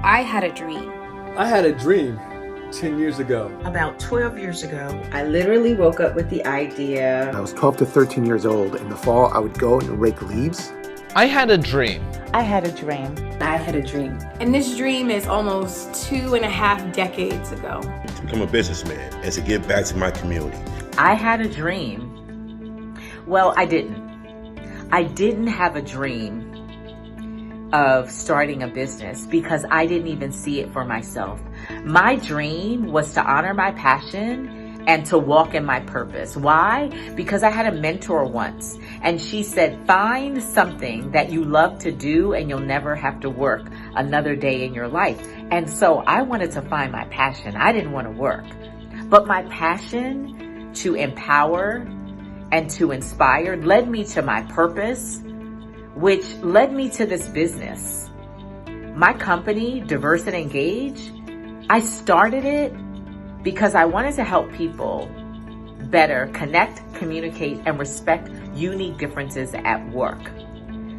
I had a dream. I had a dream 10 years ago. About 12 years ago. I literally woke up with the idea. I was 12 to 13 years old. In the fall, I would go and rake leaves. I had a dream. I had a dream. I had a dream. And this dream is almost 2.5 decades ago. To become a businessman and to give back to my community. I had a dream. Well, I didn't. I didn't have a dream of starting a business because I didn't even see it for myself. My dream was to honor my passion and to walk in my purpose. Why? Because I had a mentor once and she said, find something that you love to do and you'll never have to work another day in your life. And so I wanted to find my passion. I didn't want to work, but my passion to empower and to inspire led me to my purpose, which led me to this business. My company, Diverse and Engage, I started it because I wanted to help people better connect, communicate, and respect unique differences at work.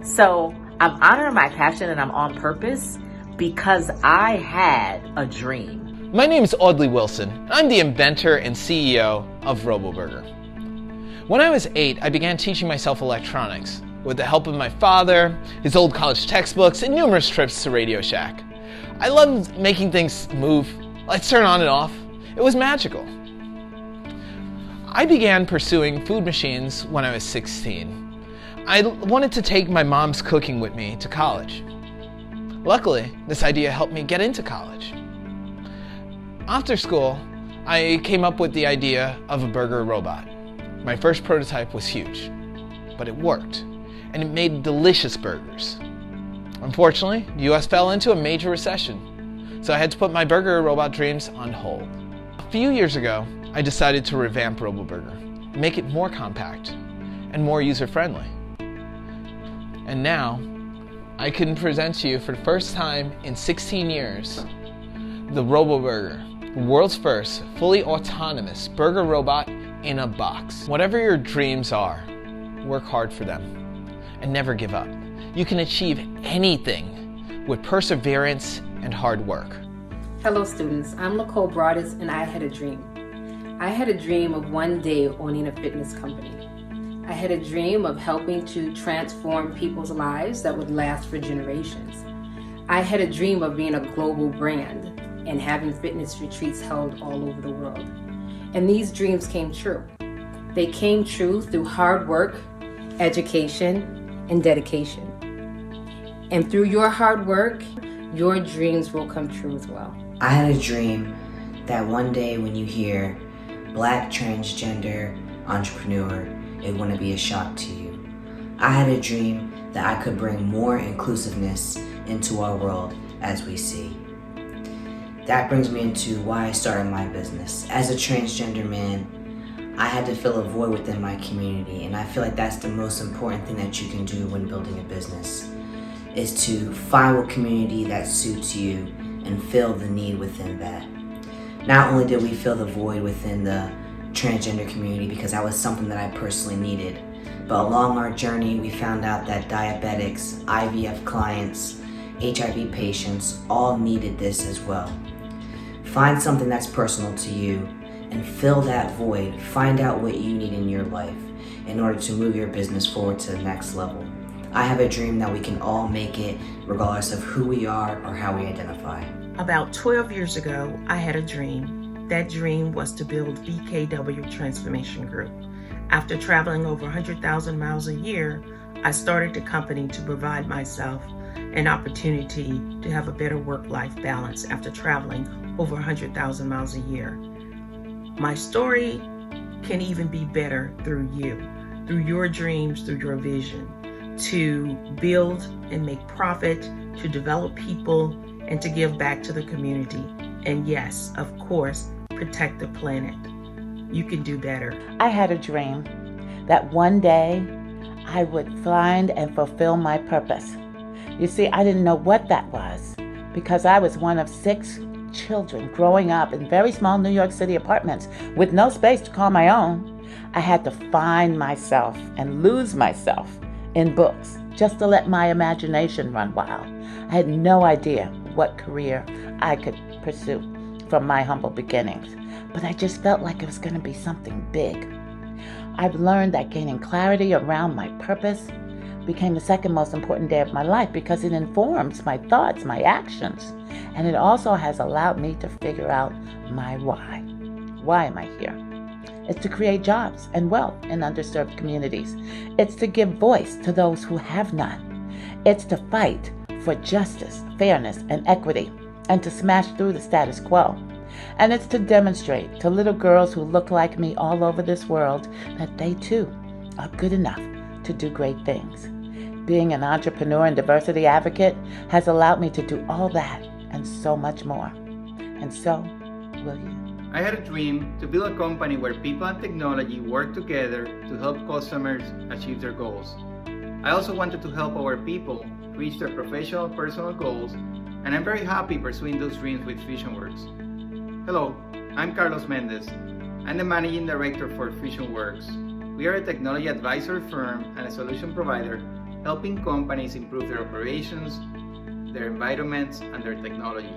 So I'm honoring my passion and I'm on purpose because I had a dream. My name is Audley Wilson. I'm the inventor and CEO of RoboBurger. When I was 8, I began teaching myself electronics with the help of my father, his old college textbooks, and numerous trips to Radio Shack. I loved making things move, lights turn on and off. It was magical. I began pursuing food machines when I was 16. I wanted to take my mom's cooking with me to college. Luckily, this idea helped me get into college. After school, I came up with the idea of a burger robot. My first prototype was huge, but it worked, and it made delicious burgers. Unfortunately, the US fell into a major recession, so I had to put my burger robot dreams on hold. A few years ago, I decided to revamp RoboBurger, make it more compact and more user-friendly. And now, I can present to you for the first time in 16 years, the RoboBurger, the world's first fully autonomous burger robot in a box. Whatever your dreams are, work hard for them and never give up. You can achieve anything with perseverance and hard work. Hello students, I'm Nicole Broadus and I had a dream. I had a dream of one day owning a fitness company. I had a dream of helping to transform people's lives that would last for generations. I had a dream of being a global brand and having fitness retreats held all over the world. And these dreams came true. They came true through hard work, education, and dedication. And through your hard work, your dreams will come true as well. I had a dream that one day when you hear Black transgender entrepreneur, it wouldn't be a shock to you. I had a dream that I could bring more inclusiveness into our world as we see. That brings me into why I started my business. As a transgender man, I had to fill a void within my community, and I feel like that's the most important thing that you can do when building a business, is to find a community that suits you and fill the need within that. Not only did we fill the void within the transgender community because that was something that I personally needed, but along our journey we found out that diabetics, IVF clients, HIV patients all needed this as well. Find something that's personal to you and fill that void. Find out what you need in your life in order to move your business forward to the next level. I have a dream that we can all make it regardless of who we are or how we identify. About 12 years ago, I had a dream. That dream was to build BKW Transformation Group. After traveling over 100,000 miles a year, I started the company to provide myself an opportunity to have a better work-life balance after traveling over 100,000 miles a year. My story can even be better through you, through your dreams, through your vision, to build and make profit, to develop people, and to give back to the community. And yes, of course, protect the planet. You can do better. I had a dream that one day I would find and fulfill my purpose. You see, I didn't know what that was because I was one of 6 children growing up in very small New York City apartments with no space to call my own. I had to find myself and lose myself in books just to let my imagination run wild. I had no idea what career I could pursue from my humble beginnings, but I just felt like it was going to be something big. I've learned that gaining clarity around my purpose became the second most important day of my life because it informs my thoughts, my actions, and it also has allowed me to figure out my why. Why am I here? It's to create jobs and wealth in underserved communities. It's to give voice to those who have none. It's to fight for justice, fairness, and equity, and to smash through the status quo. And it's to demonstrate to little girls who look like me all over this world that they too are good enough to do great things. Being an entrepreneur and diversity advocate has allowed me to do all that and so much more. And so will you. I had a dream to build a company where people and technology work together to help customers achieve their goals. I also wanted to help our people reach their professional and personal goals, and I'm very happy pursuing those dreams with FusionWorks. Hello, I'm Carlos Méndez. I'm the Managing Director for FusionWorks. We are a technology advisory firm and a solution provider helping companies improve their operations, their environments, and their technology.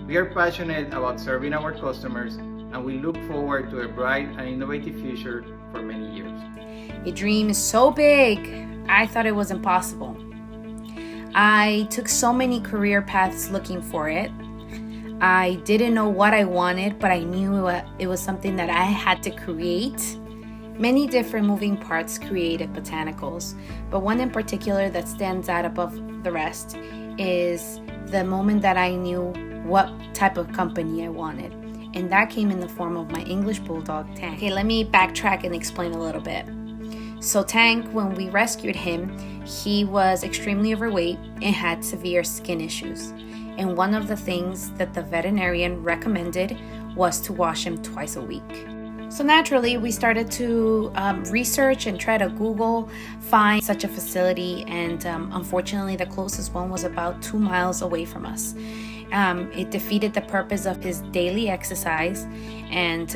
We are passionate about serving our customers, and we look forward to a bright and innovative future for many years. A dream is so big, I thought it was impossible. I took so many career paths looking for it. I didn't know what I wanted, but I knew it was something that I had to create. Many different moving parts created Pawtanicals, but one in particular that stands out above the rest is the moment that I knew what type of company I wanted. And that came in the form of my English bulldog, Tank. Okay, let me backtrack and explain a little bit. So Tank, when we rescued him, he was extremely overweight and had severe skin issues. And one of the things that the veterinarian recommended was to wash him twice a week. So naturally, we started to research and try to Google, find such a facility, and unfortunately, the closest one was about 2 miles away from us. It defeated the purpose of his daily exercise, and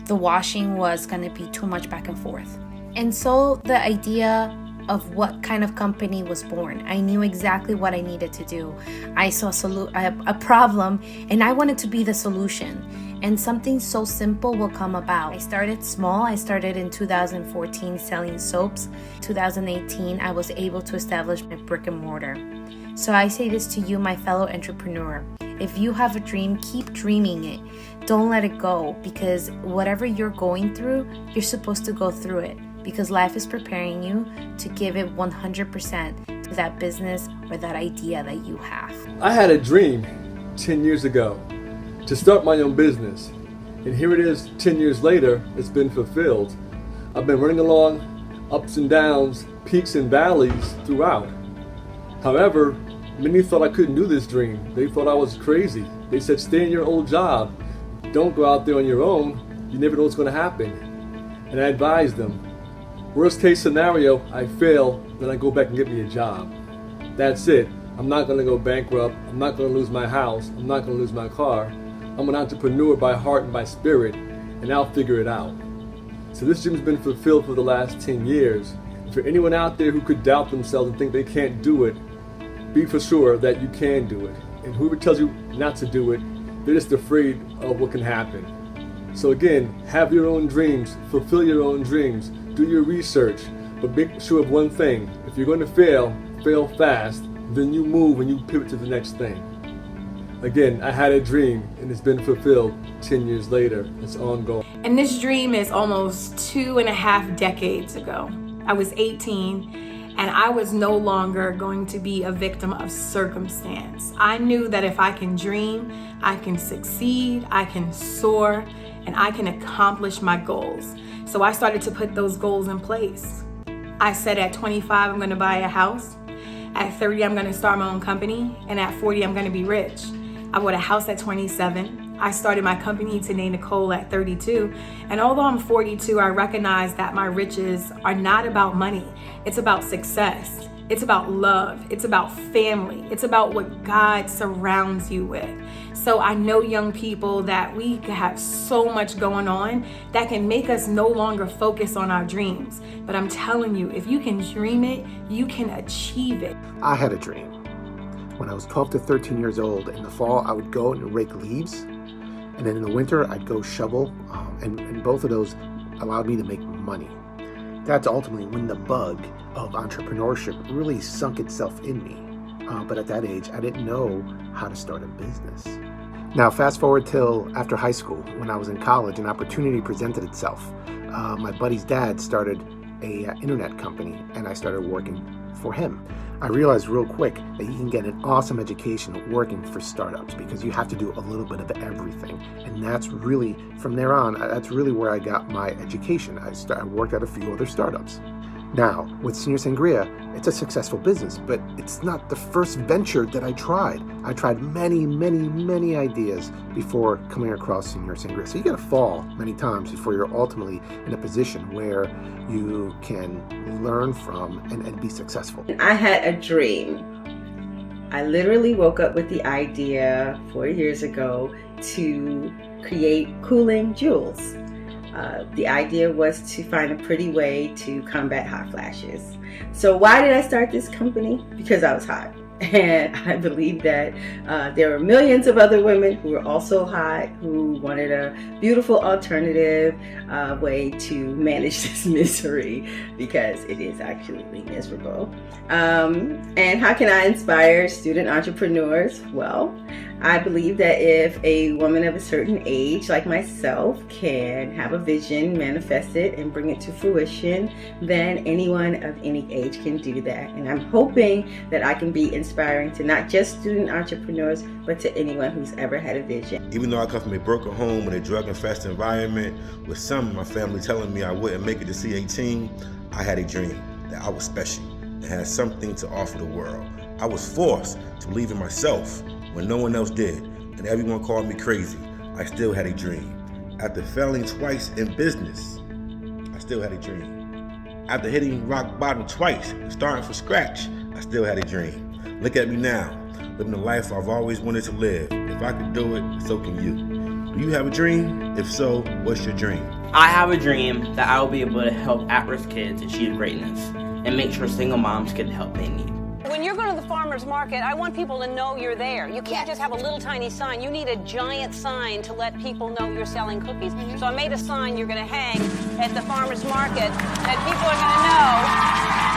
the washing was going to be too much back and forth. And so the idea of what kind of company was born. I knew exactly what I needed to do. I saw a problem, and I wanted to be the solution. And something so simple will come about. I started small. I started in 2014 selling soaps. 2018, I was able to establish my brick and mortar. So I say this to you, my fellow entrepreneur. If you have a dream, keep dreaming it. Don't let it go, because whatever you're going through, you're supposed to go through it, because life is preparing you to give it 100% to that business or that idea that you have. I had a dream 10 years ago to start my own business, and here it is 10 years later. It's been fulfilled. I've been running along ups and downs, peaks and valleys throughout. However, many thought I couldn't do this dream. They thought I was crazy. They said, stay in your old job. Don't go out there on your own. You never know what's going to happen. And I advised them, worst case scenario, I fail, then I go back and get me a job. That's it. I'm not going to go bankrupt. I'm not going to lose my house. I'm not going to lose my car. I'm an entrepreneur by heart and by spirit, and I'll figure it out. So this dream has been fulfilled for the last 10 years. For anyone out there who could doubt themselves and think they can't do it, be for sure that you can do it. And whoever tells you not to do it, they're just afraid of what can happen. So again, have your own dreams, fulfill your own dreams, do your research, but make sure of one thing. If you're going to fail, fail fast, then you move and you pivot to the next thing. Again, I had a dream and it's been fulfilled 10 years later. It's ongoing. And this dream is almost 2.5 decades ago. I was 18 and I was no longer going to be a victim of circumstance. I knew that if I can dream, I can succeed, I can soar, and I can accomplish my goals. So I started to put those goals in place. I said at 25, I'm gonna buy a house. At 30, I'm gonna start my own company. And at 40, I'm gonna be rich. I bought a house at 27. I started my company, Tené, Nicole, at 32. And although I'm 42, I recognize that my riches are not about money. It's about success. It's about love. It's about family. It's about what God surrounds you with. So I know young people that we have so much going on that can make us no longer focus on our dreams. But I'm telling you, if you can dream it, you can achieve it. I had a dream When I was 12 to 13 years old, in the fall, I would go and rake leaves. And then in the winter, I'd go shovel. And both of those allowed me to make money. That's ultimately when the bug of entrepreneurship really sunk itself in me. But at that age, I didn't know how to start a business. Now, fast forward till after high school. When I was in college, an opportunity presented itself. My buddy's dad started an internet company, and I started working for him. I realized real quick that you can get an awesome education working for startups because you have to do a little bit of everything. And that's really, from there on, that's really where I got my education. I worked at a few other startups. Now, with Señor Sangria, it's a successful business, but it's not the first venture that I tried. I tried many ideas before coming across Señor Sangria. So you gotta fall many times before you're ultimately in a position where you can learn from and be successful. I had a dream. I literally woke up with the idea 4 years ago to create cooling jewels. The idea was to find a pretty way to combat hot flashes. So why did I start this company? Because I was hot. And I believe that there were millions of other women who were also hot, who wanted a beautiful alternative way to manage this misery, because it is actually miserable. And how can I inspire student entrepreneurs? Well, I believe that if a woman of a certain age, like myself, can have a vision, manifest it, and bring it to fruition, then anyone of any age can do that. And I'm hoping that I can be inspiring to not just student entrepreneurs, but to anyone who's ever had a vision. Even though I come from a broken home with a drug-infested environment, with some of my family telling me I wouldn't make it to C18, I had a dream that I was special and had something to offer the world. I was forced to believe in myself when no one else did, and everyone called me crazy. I still had a dream. After failing twice in business, I still had a dream. After hitting rock bottom twice, starting from scratch, I still had a dream. Look at me now, living the life I've always wanted to live. If I could do it, so can you. Do you have a dream? If so, what's your dream? I have a dream that I will be able to help at-risk kids achieve greatness and make sure single moms get the help they need. When you're going to the farmer's market, I want people to know you're there. You can't just have a little tiny sign. You need a giant sign to let people know you're selling cookies. So I made a sign you're going to hang at the farmer's market that people are going to know